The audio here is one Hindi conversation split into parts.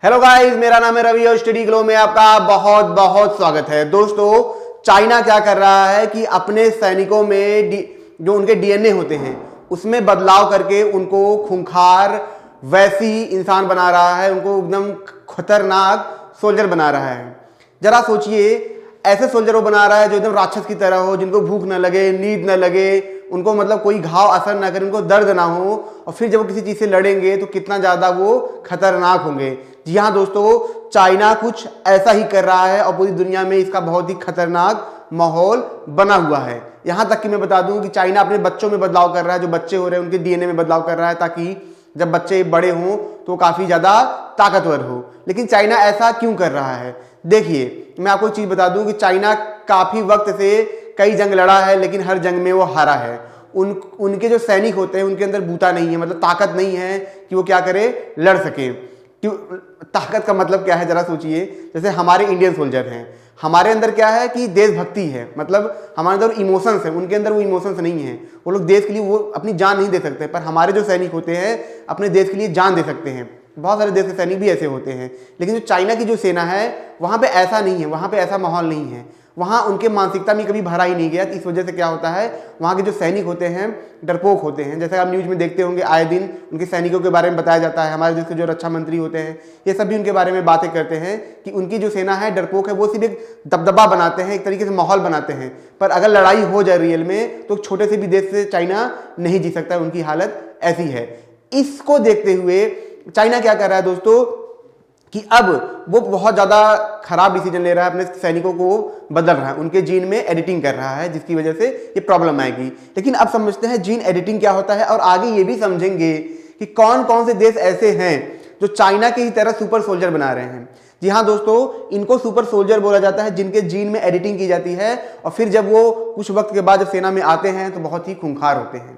हेलो गाइस, मेरा नाम है रवि और स्टडी ग्लो में आपका बहुत बहुत स्वागत है। दोस्तों, चाइना क्या कर रहा है कि अपने सैनिकों में जो उनके डीएनए होते हैं उसमें बदलाव करके उनको खूंखार वैसी इंसान बना रहा है, उनको एकदम खतरनाक सोल्जर बना रहा है। जरा सोचिए, ऐसे सोल्जर वो बना रहा है जो एकदम राक्षस की तरह हो, जिनको भूख न लगे, नींद न लगे, उनको मतलब कोई घाव असर ना करे, उनको दर्द ना हो, और फिर जब वो किसी चीज से लड़ेंगे तो कितना ज्यादा वो खतरनाक होंगे। जी हाँ दोस्तों, चाइना कुछ ऐसा ही कर रहा है और पूरी दुनिया में इसका बहुत ही खतरनाक माहौल बना हुआ है। यहां तक कि मैं बता दूं कि चाइना अपने बच्चों में बदलाव कर रहा है, जो बच्चे हो रहे हैं उनके डीएनए में बदलाव कर रहा है, ताकि जब बच्चे बड़े हों तो काफी ज्यादा ताकतवर हो। लेकिन चाइना ऐसा क्यों कर रहा है? देखिए, मैं आपको एक चीज बता दूं कि चाइना काफी वक्त से कई जंग लड़ा है, लेकिन हर जंग में वो हारा है। उनके जो सैनिक होते हैं उनके अंदर बूता नहीं है, मतलब ताकत नहीं है कि वो क्या करे, लड़ सके। क्यों? ताकत का मतलब क्या है, जरा सोचिए। जैसे हमारे इंडियन सोल्जर हैं, हमारे अंदर क्या है कि देशभक्ति है, मतलब हमारे अंदर इमोशंस है, उनके अंदर वो इमोशंस नहीं है। वो लोग देश के लिए वो अपनी जान नहीं दे सकते, पर हमारे जो सैनिक होते हैं अपने देश के लिए जान दे सकते हैं। बहुत सारे देश के सैनिक भी ऐसे होते हैं। लेकिन जो चाइना की जो सेना है वहाँ पे ऐसा नहीं है, वहाँ पे ऐसा माहौल नहीं है, वहाँ उनके मानसिकता में कभी भरा ही नहीं गया। इस वजह से क्या होता है, वहाँ के जो सैनिक होते हैं डरपोक होते हैं। जैसे आप न्यूज़ में देखते होंगे, आए दिन उनके सैनिकों के बारे में बताया जाता है। हमारे देश के जो रक्षा मंत्री होते हैं ये सब भी उनके बारे में बातें करते हैं कि उनकी जो सेना है डरपोक है, वो सिर्फ एक दबदबा बनाते हैं, एक तरीके से माहौल बनाते हैं। पर अगर लड़ाई हो जाए रियल में तो छोटे से भी देश से चाइना नहीं जी सकता, उनकी हालत ऐसी है। इसको देखते हुए चाइना क्या कर रहा है दोस्तों कि अब वो बहुत ज़्यादा खराब डिसीजन ले रहा है, अपने सैनिकों को बदल रहा है, उनके जीन में एडिटिंग कर रहा है, जिसकी वजह से ये प्रॉब्लम आएगी। लेकिन अब समझते हैं जीन एडिटिंग क्या होता है, और आगे ये भी समझेंगे कि कौन कौन से देश ऐसे हैं जो चाइना की ही तरह सुपर सोल्जर बना रहे हैं। जी हाँ दोस्तों, इनको सुपर सोल्जर बोला जाता है, जिनके जीन में एडिटिंग की जाती है, और फिर जब वो कुछ वक्त के बाद जब सेना में आते हैं तो बहुत ही खूंखार होते हैं।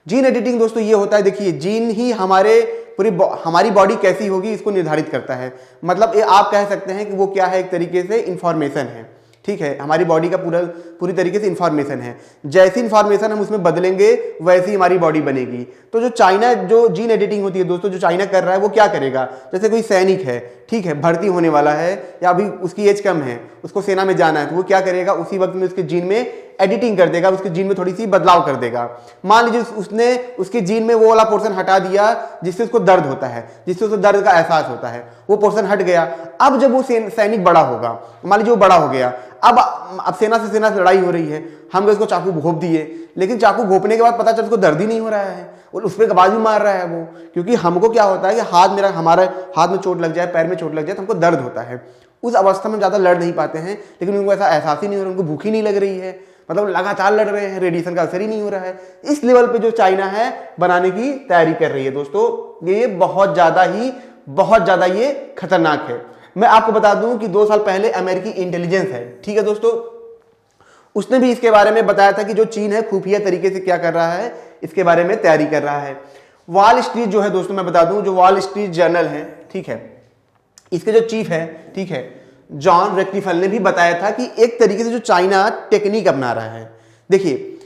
जीन एडिटिंग दोस्तों ये होता है, देखिए, जीन ही हमारी बॉडी कैसी होगी इसको निर्धारित करता है। मतलब आप कह सकते हैं कि वो क्या है, एक तरीके से इंफॉर्मेशन है। ठीक है, हमारी बॉडी का पूरी तरीके से इंफॉर्मेशन है। जैसी इंफॉर्मेशन हम उसमें बदलेंगे वैसी हमारी बॉडी बनेगी। तो जो चाइना जो जीन एडिटिंग होती है दोस्तों, जो चाइना कर रहा है वो क्या करेगा, जैसे कोई सैनिक है, ठीक है, भर्ती होने वाला है या अभी उसकी एज कम है, उसको सेना में जाना है, तो वो क्या करेगा, उसी वक्त में उसके जीन में एडिटिंग कर देगा, उसके जीन में थोड़ी सी बदलाव कर देगा। मान लीजिए उसने उसके जीन में वो वाला पोर्शन हटा दिया जिससे उसको दर्द होता है, जिससे उसको दर्द का एहसास होता है, वो पोर्शन हट गया। अब जब वो सैनिक बड़ा होगा, मान लीजिए वो बड़ा हो गया, अब सेना से लड़ाई हो रही है, हम उसको चाकू घोंप दिए, लेकिन चाकू घोंपने के बाद पता चला उसको दर्द ही नहीं हो रहा है और उस पर बाजू मार रहा है वो। क्योंकि हमको क्या होता है कि हमारे हाथ में चोट लग जाए, पैर में चोट लग जाए तो हमको दर्द होता है। उस अवस्था में ज़्यादा लड़ नहीं पाते हैं, लेकिन उनको ऐसा एहसास ही नहीं हो रहा, उनको भूख ही नहीं लग रही है, मतलब लगातार लड़ रहे हैं, रेडिएशन का असर ही नहीं हो रहा है। इस लेवल पे जो चाइना है बनाने की तैयारी कर रही है दोस्तों, ये बहुत ज्यादा ये खतरनाक है। मैं आपको बता दूं कि 2 साल पहले अमेरिकी इंटेलिजेंस है, ठीक है दोस्तों, उसने भी इसके बारे में बताया था कि जो चीन है खुफिया तरीके से क्या कर रहा है, इसके बारे में तैयारी कर रहा है। वॉल स्ट्रीट जो है दोस्तों, मैं बता दूं, जो वॉल स्ट्रीट जर्नल है, ठीक है, इसके जो चीफ है, ठीक है, जॉन रेक्टिफल ने भी बताया था कि एक तरीके से जो चाइना टेक्निक अपना रहा है। देखिए,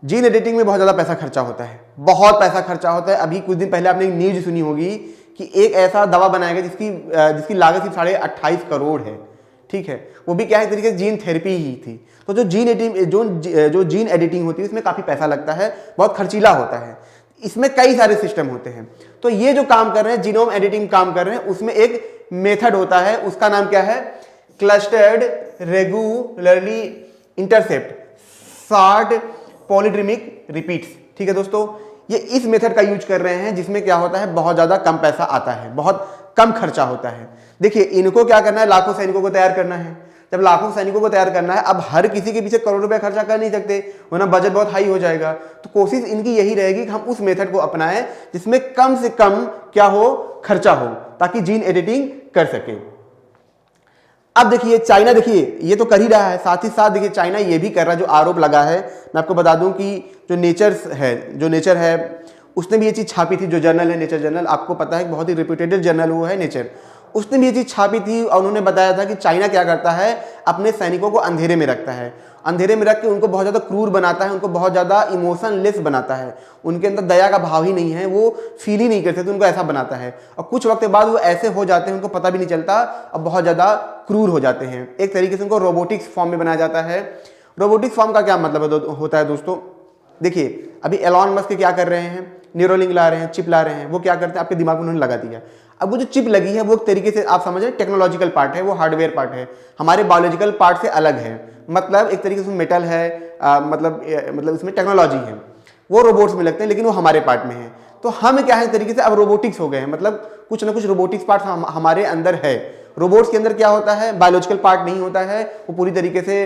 जीन एडिटिंग में बहुत ज़्यादा पैसा खर्चा होता है, बहुत पैसा खर्चा होता है। अभी कुछ दिन पहले आपने एक न्यूज सुनी होगी कि एक ऐसा दवा बनाया गया जिसकी लागत सिर्फ 28.5 करोड़ है, ठीक है, वो भी क्या है, तरीके से जीन थेरेपी ही थी। तो जो जीन एडिटिंग होती है इसमें काफ़ी पैसा लगता है, बहुत खर्चीला होता है, इसमें कई सारे सिस्टम होते हैं। तो ये जो काम कर रहे हैं, जीनोम एडिटिंग काम कर रहे हैं, उसमें एक मेथड होता है, उसका नाम क्या है, clustered regularly intercept short palindromic repeats. ठीक है दोस्तों, ये इस मेथड का यूज कर रहे हैं, जिसमें क्या होता है, बहुत ज्यादा कम पैसा आता है, बहुत कम खर्चा होता है। देखिए, इनको क्या करना है, लाखों सैनिकों को तैयार करना है। जब लाखों सैनिकों को तैयार करना है, अब हर किसी के पीछे करोड़ रुपए खर्चा कर नहीं सकते, वरना बजट बहुत हाई हो जाएगा। तो कोशिश इनकी यही रहेगी कि हम उस मेथड को अपनाएं जिसमें कम से कम क्या हो, खर्चा हो, ताकि जीन एडिटिंग कर सके। अब देखिए, चाइना देखिए ये तो कर ही रहा है, साथ ही साथ देखिए चाइना ये भी कर रहा है, जो आरोप लगा है। मैं आपको बता दूं कि जो नेचर है उसने भी ये चीज़ छापी थी, जो जर्नल है नेचर जर्नल, आपको पता है बहुत ही रिप्यूटेड जर्नल वो है नेचर। उसने भी ये चीज छापी थी और उन्होंने बताया था कि चाइना क्या करता है, अपने सैनिकों को अंधेरे में रखता है, अंधेरे में रख के उनको बहुत ज़्यादा क्रूर बनाता है, उनको बहुत ज़्यादा इमोशनलेस बनाता है, उनके अंदर दया का भाव ही नहीं है, वो फील ही नहीं करते, तो उनको ऐसा बनाता है। और कुछ वक्त बाद वो ऐसे हो जाते हैं, उनको पता भी नहीं चलता और बहुत ज़्यादा क्रूर हो जाते हैं। एक तरीके से उनको रोबोटिक्स फॉर्म में बनाया जाता है। रोबोटिक्स फॉर्म का क्या मतलब होता है दोस्तों? देखिए, अभी एलॉन मस्क क्या कर रहे हैं, न्यूरोलिंक ला रहे हैं, चिप ला रहे हैं, वो क्या करते हैं, आपके दिमाग में उन्होंने लगा दिया। अब वो जो चिप लगी है वो एक तरीके से आप समझ रहे हैं टेक्नोलॉजिकल पार्ट है, वो हार्डवेयर पार्ट है, हमारे बायोलॉजिकल पार्ट से अलग है, मतलब एक तरीके से मेटल है, मतलब इसमें टेक्नोलॉजी है, वो रोबोट्स में लगते हैं लेकिन वो हमारे पार्ट में है। तो हम क्या है तरीके से अब रोबोटिक्स हो गए हैं, मतलब कुछ ना कुछ रोबोटिक्स पार्ट हमारे अंदर है। रोबोट्स के अंदर क्या होता है, बायोलॉजिकल पार्ट नहीं होता है, वो पूरी तरीके से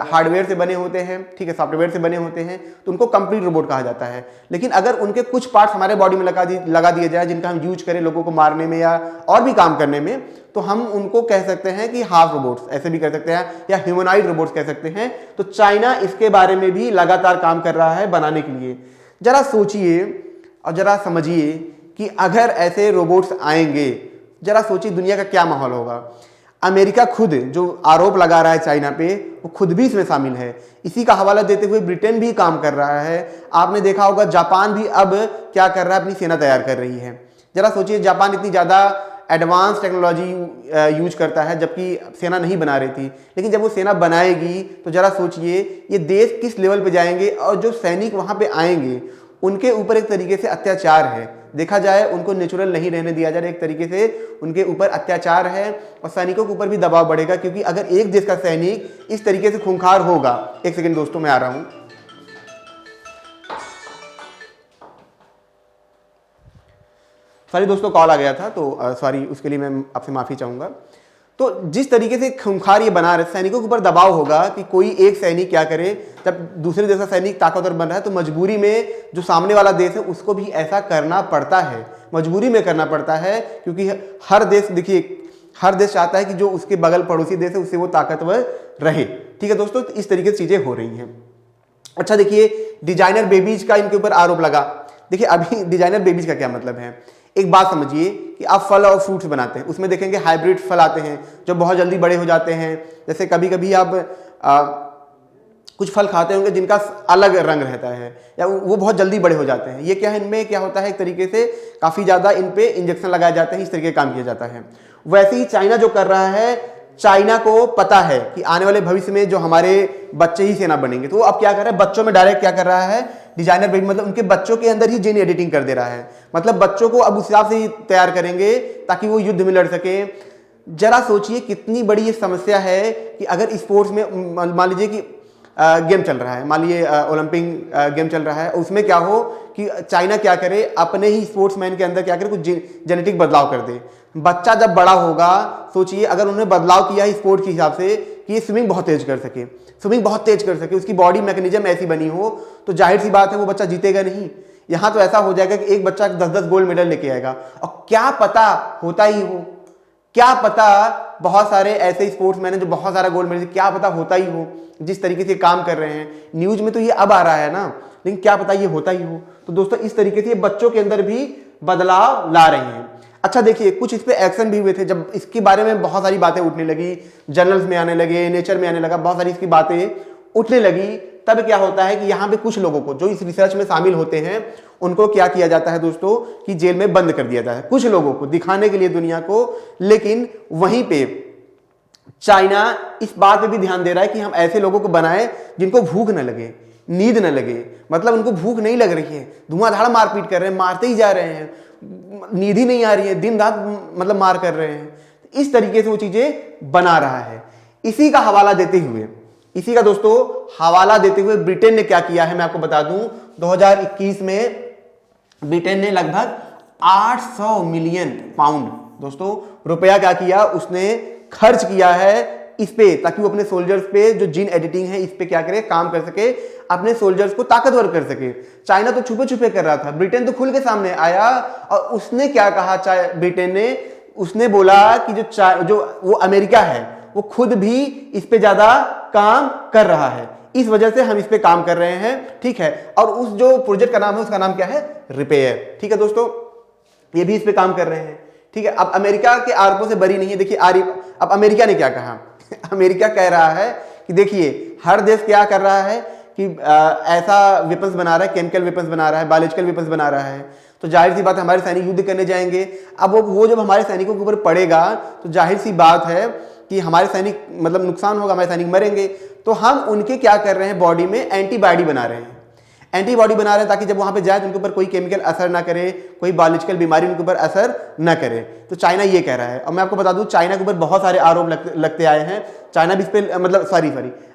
हार्डवेयर से बने होते हैं, ठीक है, सॉफ्टवेयर से बने होते हैं, तो उनको कंप्लीट रोबोट कहा जाता है। लेकिन अगर उनके कुछ पार्ट्स हमारे बॉडी में लगा दिए जाए, जिनका हम यूज करें लोगों को मारने में या और भी काम करने में, तो हम उनको कह सकते हैं कि हाफ रोबोट्स, ऐसे भी कर सकते हैं, या ह्यूमनॉइड रोबोट्स कह सकते हैं। तो चाइना इसके बारे में भी लगातार काम कर रहा है बनाने के लिए। जरा सोचिए और जरा समझिए कि अगर ऐसे रोबोट्स आएंगे, जरा सोचिए दुनिया का क्या माहौल होगा। अमेरिका खुद जो आरोप लगा रहा है चाइना पे, वो खुद भी इसमें शामिल है। इसी का हवाला देते हुए ब्रिटेन भी काम कर रहा है। आपने देखा होगा जापान भी अब क्या कर रहा है, अपनी सेना तैयार कर रही है। जरा सोचिए, जापान इतनी ज़्यादा एडवांस टेक्नोलॉजी यूज करता है जबकि सेना नहीं बना रही थी, लेकिन जब वो सेना बनाएगी तो जरा सोचिए ये देश किस लेवल पे जाएंगे। और जो सैनिक वहाँ पे आएंगे उनके ऊपर एक तरीके से अत्याचार है, देखा जाए उनको नेचुरल नहीं रहने दिया जा रहा, एक तरीके से उनके ऊपर अत्याचार है और सैनिकों के ऊपर भी दबाव बढ़ेगा। क्योंकि अगर एक देश का सैनिक इस तरीके से खूंखार होगा, एक सेकंड दोस्तों मैं आ रहा हूं, सॉरी दोस्तों कॉल आ गया था, तो सॉरी उसके लिए मैं आपसे माफी चाहूंगा। तो जिस तरीके से खूंखार ये बना रहे, सैनिकों के ऊपर दबाव होगा कि कोई एक सैनिक क्या करे, जब दूसरे देश का सैनिक ताकतवर बन रहा है तो मजबूरी में जो सामने वाला देश है उसको भी ऐसा करना पड़ता है, मजबूरी में करना पड़ता है। क्योंकि हर देश, देखिए हर देश चाहता है कि जो उसके बगल पड़ोसी देश है उससे वो ताकतवर रहे, ठीक है दोस्तों। तो इस तरीके से चीजें हो रही हैं। अच्छा देखिए, डिजाइनर बेबीज का इनके ऊपर आरोप लगा। देखिए अभी डिजाइनर बेबीज का क्या मतलब है, एक बात समझिए कि आप फल और फ्रूट्स बनाते हैं, उसमें देखेंगे हाइब्रिड फल आते हैं जो बहुत जल्दी बड़े हो जाते हैं। जैसे कभी कभी आप कुछ फल खाते होंगे जिनका अलग रंग रहता है या वो बहुत जल्दी बड़े हो जाते हैं। ये क्या है, इनमें क्या होता है, एक तरीके से काफ़ी ज़्यादा इन पे इंजेक्शन लगाए जाते हैं, इस तरीके का काम किया जाता है। वैसे ही चाइना जो कर रहा है, चाइना को पता है कि आने वाले भविष्य में जो हमारे बच्चे ही सेना बनेंगे, तो वो अब क्या कर रहा है, बच्चों में डायरेक्ट क्या कर रहा है, डिजाइनर बेबी, मतलब उनके बच्चों के अंदर ही जीन एडिटिंग कर दे रहा है। मतलब बच्चों को अब उस हिसाब से ही तैयार करेंगे ताकि वो युद्ध में लड़ सके। जरा सोचिए कितनी बड़ी ये समस्या है कि अगर स्पोर्ट्स में मान लीजिए कि गेम चल रहा है, मान लीजिए ओलंपिक गेम चल रहा है, उसमें क्या हो कि चाइना क्या करे, अपने ही स्पोर्ट्समैन के अंदर क्या करे, कुछ जेनेटिक बदलाव कर दे। बच्चा जब बड़ा होगा, सोचिए अगर उन्होंने बदलाव किया है स्पोर्ट के हिसाब से कि ये स्विमिंग बहुत तेज कर सके, स्विमिंग बहुत तेज कर सके, उसकी बॉडी मैकेनिज्म ऐसी बनी हो, तो जाहिर सी बात है वो बच्चा जीतेगा नहीं। यहां तो ऐसा हो जाएगा कि एक बच्चा 10-10 गोल्ड मेडल लेके आएगा। और क्या पता होता ही हो, क्या पता बहुत सारे ऐसे स्पोर्ट्समैन हैं जो बहुत सारा गोल्ड मेडल, क्या पता होता ही हो जिस तरीके से काम कर रहे हैं। न्यूज में तो ये अब आ रहा है ना, लेकिन क्या पता ये होता ही हो। तो दोस्तों इस तरीके से बच्चों के अंदर भी बदलाव ला रहे हैं। अच्छा देखिए, कुछ इस पे एक्शन भी हुए थे। जब इसके बारे में बहुत सारी बातें उठने लगी, जर्नल्स में आने लगे, नेचर में आने लगा, बहुत सारी इसकी बातें उठने लगी, तब क्या होता है कि यहाँ पे कुछ लोगों को जो इस रिसर्च में शामिल होते हैं उनको क्या किया जाता है दोस्तों कि जेल में बंद कर दिया जाता है, कुछ लोगों को दिखाने के लिए दुनिया को। लेकिन वहीं पे चाइना इस बात पे भी ध्यान दे रहा है कि हम ऐसे लोगों को बनाएं जिनको भूख न लगे, नींद न लगे, मतलब उनको भूख नहीं लग रही है, धुआंधाड़ मारपीट कर रहे हैं, मारते ही जा रहे हैं, नींद ही नहीं आ रही है, दिन रात मतलब मार कर रहे हैं। इस तरीके से वो चीजें बना रहा है। इसी का हवाला देते हुए, इसी का दोस्तों हवाला देते हुए ब्रिटेन ने क्या किया है मैं आपको बता दूं। 2021 में ब्रिटेन ने लगभग 800 मिलियन पाउंड दोस्तों रुपया क्या किया, उसने खर्च किया है इस पे, ताकि वो अपने सोल्जर्स पे जो जीन एडिटिंग है इस पे क्या करे, काम कर सके, अपने सोल्जर्स को ताकतवर कर सके। चाइना तो छुपे छुपे कर रहा था, ब्रिटेन तो खुल के सामने आया और उसने क्या कहा, ब्रिटेन ने, उसने बोला कि जो वो अमेरिका है वो खुद भी इस पे ज्यादा काम कर रहा है, इस वजह से हम इस पे काम कर रहे हैं, ठीक है। और उस जो प्रोजेक्ट का नाम है उसका नाम क्या है, रिपेयर, ठीक है दोस्तों, ये भी इस पे काम कर रहे हैं। ठीक है, अब अमेरिका के आरोपों से बरी नहीं है। देखिए अब अमेरिका ने क्या कहा अमेरिका कह रहा है कि देखिए हर देश क्या कर रहा है कि ऐसा वेपन्स बना रहा है, केमिकल वेपन्स बना रहा है, बायोलॉजिकल वेपन्स बना रहा है, तो जाहिर सी बात है हमारे सैनिक युद्ध करने जाएंगे। अब वो जब हमारे सैनिकों के ऊपर पड़ेगा तो जाहिर सी बात है कि हमारे सैनिक मतलब नुकसान होगा, हमारे सैनिक मरेंगे। तो हम उनके क्या कर रहे हैं, बॉडी में एंटीबॉडी बना रहे हैं, एंटीबॉडी बना रहे हैं ताकि जब वहां पे जाए तो उनके ऊपर कोई केमिकल असर ना करे, कोई बायोलॉजिकल बीमारी उनके ऊपर असर ना करे। तो चाइना ये कह रहा है। और मैं आपको बता दूं चाइना के ऊपर बहुत सारे आरोप लगते आए हैं। चाइना भी इस पे मतलब सॉरी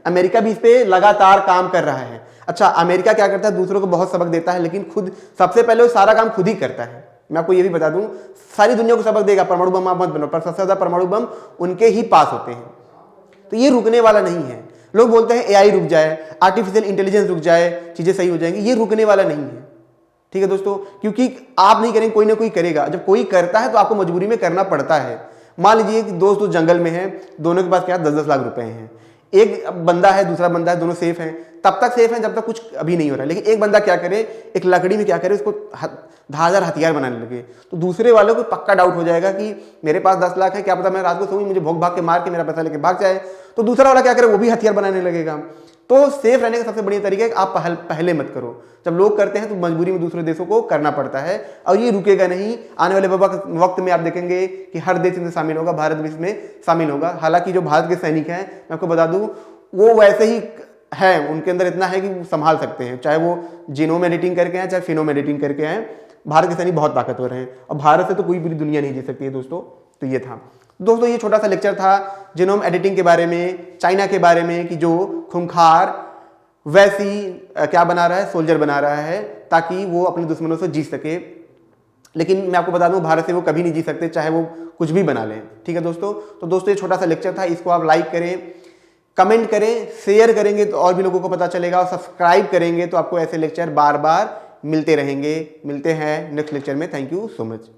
अमेरिका भी इस पे लगातार काम कर रहा है। अच्छा, अमेरिका क्या करता है, दूसरों को बहुत सबक देता है, लेकिन खुद सबसे पहले वो सारा काम खुद ही करता है। मैं आपको ये भी बता दूं, सारी दुनिया को सबक देगा परमाणु बम आप मत बनाओ, पर सबसे ज्यादा परमाणु बम उनके ही पास होते हैं। तो ये रुकने वाला नहीं है। लोग बोलते हैं एआई रुक जाए, आर्टिफिशियल इंटेलिजेंस रुक जाए, चीजें सही हो जाएंगी, ये रुकने वाला नहीं है। ठीक है दोस्तों, क्योंकि आप नहीं करेंगे, कोई ना कोई करेगा। जब कोई करता है तो आपको मजबूरी में करना पड़ता है। मान लीजिए कि दोस्त जंगल में है, दोनों के पास क्या 10-10 लाख रुपए हैं, एक बंदा है दूसरा बंदा है, दोनों सेफ हैं, तब तक सेफ हैं जब तक कुछ अभी नहीं हो रहा है। लेकिन एक बंदा क्या करे, एक लकड़ी में क्या करे, उसको धारदार हथियार बनाने लगे, तो दूसरे वालों को पक्का डाउट हो जाएगा कि मेरे पास 10 लाख है, क्या पता मैं रात को सोऊं मुझे भोग भाग के मार के मेरा पैसा लेके भाग जाए। तो दूसरा वाला क्या करे, वो भी हथियार बनाने लगेगा। तो सेफ रहने का सबसे बढ़िया तरीका है कि आप पहले मत करो। जब लोग करते हैं तो मजबूरी में दूसरे देशों को करना पड़ता है, और ये रुकेगा नहीं। आने वाले वक्त में आप देखेंगे कि हर देश इसमें शामिल होगा, भारत भी इसमें शामिल होगा। हालांकि जो भारत के सैनिक हैं, मैं आपको बता दूं, वो वैसे ही है, उनके अंदर इतना है कि संभाल सकते हैं, चाहे वो जीनोम एडिटिंग करके आए, चाहे फिनोम एडिटिंग करके आए। भारत के सैनिक बहुत ताकतवर हैं, और भारत से तो कोई पूरी दुनिया नहीं जीत सकती है दोस्तों। तो ये था दोस्तों, ये छोटा सा लेक्चर था जीनोम एडिटिंग के बारे में, चाइना के बारे में, कि जो खूंखार वैसी क्या बना रहा है, सोल्जर बना रहा है, ताकि वो अपने दुश्मनों से जीत सके। लेकिन मैं आपको बता दूं, भारत से वो कभी नहीं जीत सकते, चाहे वो कुछ भी बना लें। ठीक है दोस्तों, तो दोस्तों ये छोटा सा लेक्चर था, इसको आप लाइक करें, कमेंट करें, शेयर करेंगे तो और भी लोगों को पता चलेगा, और सब्सक्राइब करेंगे तो आपको ऐसे लेक्चर बार बार मिलते रहेंगे। मिलते हैं नेक्स्ट लेक्चर में। Thank you so much.